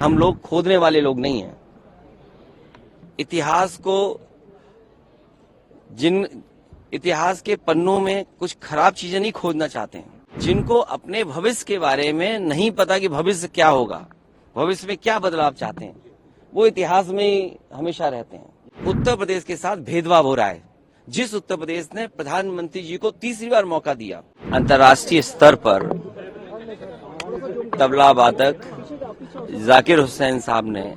हम लोग खोदने वाले लोग नहीं हैं। इतिहास के पन्नों में कुछ खराब चीजें नहीं खोदना चाहते हैं। जिनको अपने भविष्य के बारे में नहीं पता कि भविष्य क्या होगा, भविष्य में क्या बदलाव चाहते हैं, वो इतिहास में ही हमेशा रहते हैं। उत्तर प्रदेश के साथ भेदभाव हो रहा है। जिस उत्तर प्रदेश ने प्रधानमंत्री जी को तीसरी बार मौका दिया, अंतर्राष्ट्रीय स्तर पर तबला वादक जाकिर हुसैन साहब ने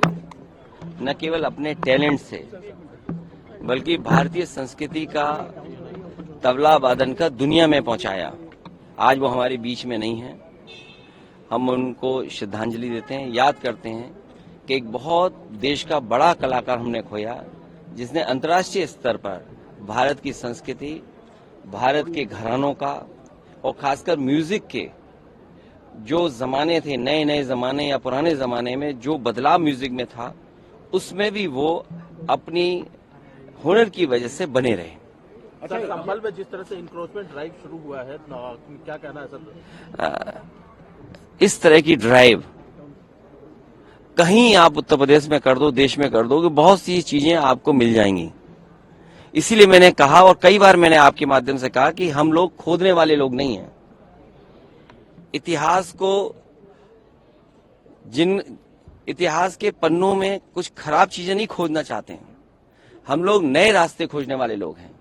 न केवल अपने टैलेंट से बल्कि भारतीय संस्कृति का तबला वादन का दुनिया में पहुंचाया। आज वो हमारे बीच में नहीं है। हम उनको श्रद्धांजलि देते हैं, याद करते हैं कि एक बहुत देश का बड़ा कलाकार हमने खोया, जिसने अंतर्राष्ट्रीय स्तर पर भारत की संस्कृति, भारत के घरानों का और खासकर म्यूजिक के जो जमाने थे, नए नए जमाने या पुराने जमाने में जो बदलाव म्यूजिक में था, उसमें भी वो अपनी हुनर की वजह से बने रहे। अच्छा, संभल में जिस तरह से इंक्रोचमेंट ड्राइव शुरू हुआ है, क्या कहना है सर? इस तरह की ड्राइव कहीं आप उत्तर प्रदेश में कर दो, देश में कर दो, कि बहुत सी चीजें आपको मिल जाएंगी। इसीलिए मैंने कहा, और कई बार मैंने आपके माध्यम से कहा, कि हम लोग खोदने वाले लोग नहीं हैं। इतिहास के पन्नों में कुछ खराब चीजें नहीं खोदना चाहते हैं। हम लोग नए रास्ते खोजने वाले लोग हैं,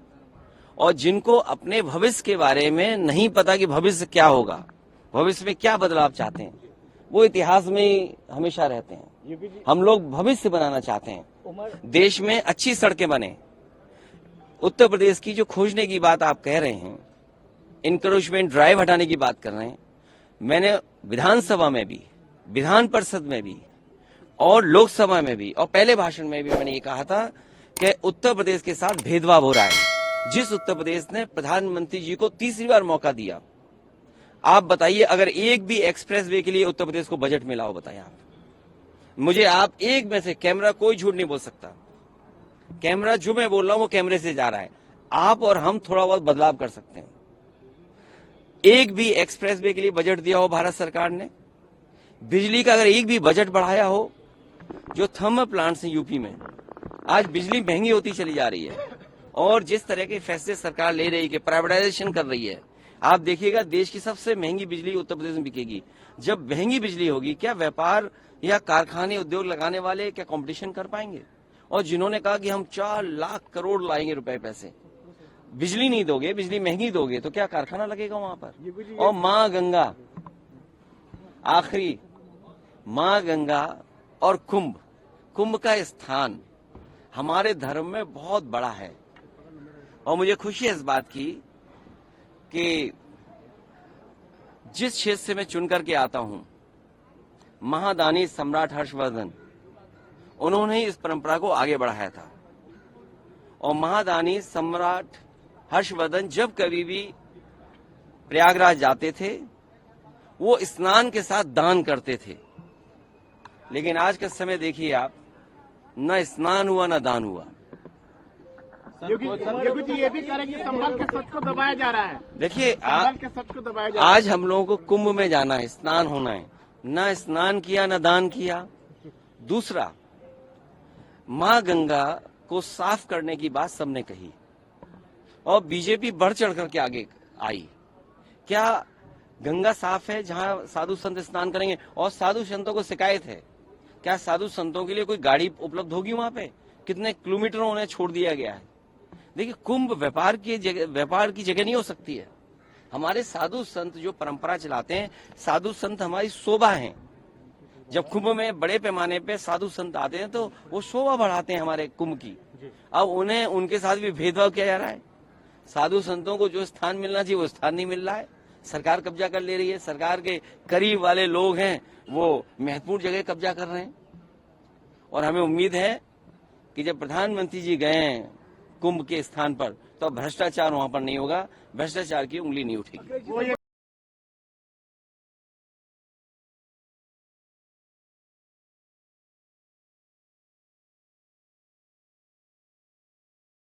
और जिनको अपने भविष्य के बारे में नहीं पता कि भविष्य क्या होगा, भविष्य में क्या बदलाव चाहते हैं, वो इतिहास में ही हमेशा रहते हैं। हम लोग भविष्य बनाना चाहते हैं, देश में अच्छी सड़कें बने। उत्तर प्रदेश की जो खोजने की बात आप कह रहे हैं, इंक्रोचमेंट ड्राइव हटाने की बात कर रहे हैं, मैंने विधानसभा में भी, विधान परिषद में भी और लोकसभा में भी और पहले भाषण में भी मैंने ये कहा था कि उत्तर प्रदेश के साथ भेदभाव हो रहा है। जिस उत्तर प्रदेश ने प्रधानमंत्री जी को तीसरी बार मौका दिया, आप बताइए, अगर एक भी एक्सप्रेस वे के लिए उत्तर प्रदेश को बजट मिला हो, बताइए आप मुझे। आप एक में से, कैमरा कोई झूठ नहीं बोल सकता, कैमरा जो मैं बोल रहा हूं वो कैमरे से जा रहा है। आप और हम थोड़ा बहुत बदलाव कर सकते हैं। एक भी एक्सप्रेस वे के लिए बजट दिया हो भारत सरकार ने, बिजली का अगर एक भी बजट बढ़ाया हो, जो थर्मल प्लांट्स हैं यूपी में, आज बिजली महंगी होती चली जा रही है, और जिस तरह के फैसले सरकार ले रही है कि प्राइवेटाइजेशन कर रही है, आप देखिएगा देश की सबसे महंगी बिजली उत्तर प्रदेश में बिकेगी। जब महंगी बिजली होगी, क्या व्यापार या कारखाने, उद्योग लगाने वाले क्या कंपटीशन कर पाएंगे? और जिन्होंने कहा कि हम 4 लाख करोड़ लाएंगे रुपए पैसे, बिजली नहीं दोगे, बिजली महंगी दोगे, तो क्या कारखाना लगेगा वहां पर? और माँ गंगा, आखिरी माँ गंगा और कुंभ का स्थान हमारे धर्म में बहुत बड़ा है। और मुझे खुशी है इस बात की कि जिस क्षेत्र से मैं चुन करके आता हूं, महादानी सम्राट हर्षवर्धन, उन्होंने इस परंपरा को आगे बढ़ाया था। और महादानी सम्राट हर्षवर्धन जब कभी भी प्रयागराज जाते थे, वो स्नान के साथ दान करते थे। लेकिन आज का समय देखिए आप, न स्नान हुआ न दान हुआ। योगी जी ये भी कह रहे हैं कि संभल के सच को दबाया जा रहा है। देखिए, आज आज हम लोगों को कुंभ में जाना है, स्नान होना है, न स्नान किया न दान किया। दूसरा, माँ गंगा को साफ करने की बात सबने कही, और बीजेपी बढ़ चढ़ करके आगे आई। क्या गंगा साफ है जहां साधु संत स्नान करेंगे? और साधु संतों को शिकायत है, क्या साधु संतों के लिए कोई गाड़ी उपलब्ध होगी वहां पे? कितने किलोमीटरों उन्हें छोड़ दिया गया है। देखिए, कुंभ व्यापार की जगह नहीं हो सकती है। हमारे साधु संत जो परंपरा चलाते हैं, साधु संत हमारी शोभा हैं। जब कुंभ में बड़े पैमाने पे साधु संत आते हैं तो वो शोभा बढ़ाते हैं हमारे कुंभ की। अब उन्हें उनके साथ भी भेदभाव किया जा रहा है। साधु संतों को जो स्थान मिलना चाहिए वो स्थान नहीं मिल रहा है, सरकार कब्जा कर ले रही है। सरकार के करीब वाले लोग हैं, वो महत्वपूर्ण जगह कब्जा कर रहे हैं। और हमें उम्मीद है कि जब प्रधानमंत्री जी गए हैं कुंभ के स्थान पर, तो भ्रष्टाचार वहां पर नहीं होगा, भ्रष्टाचार की उंगली नहीं उठेगी।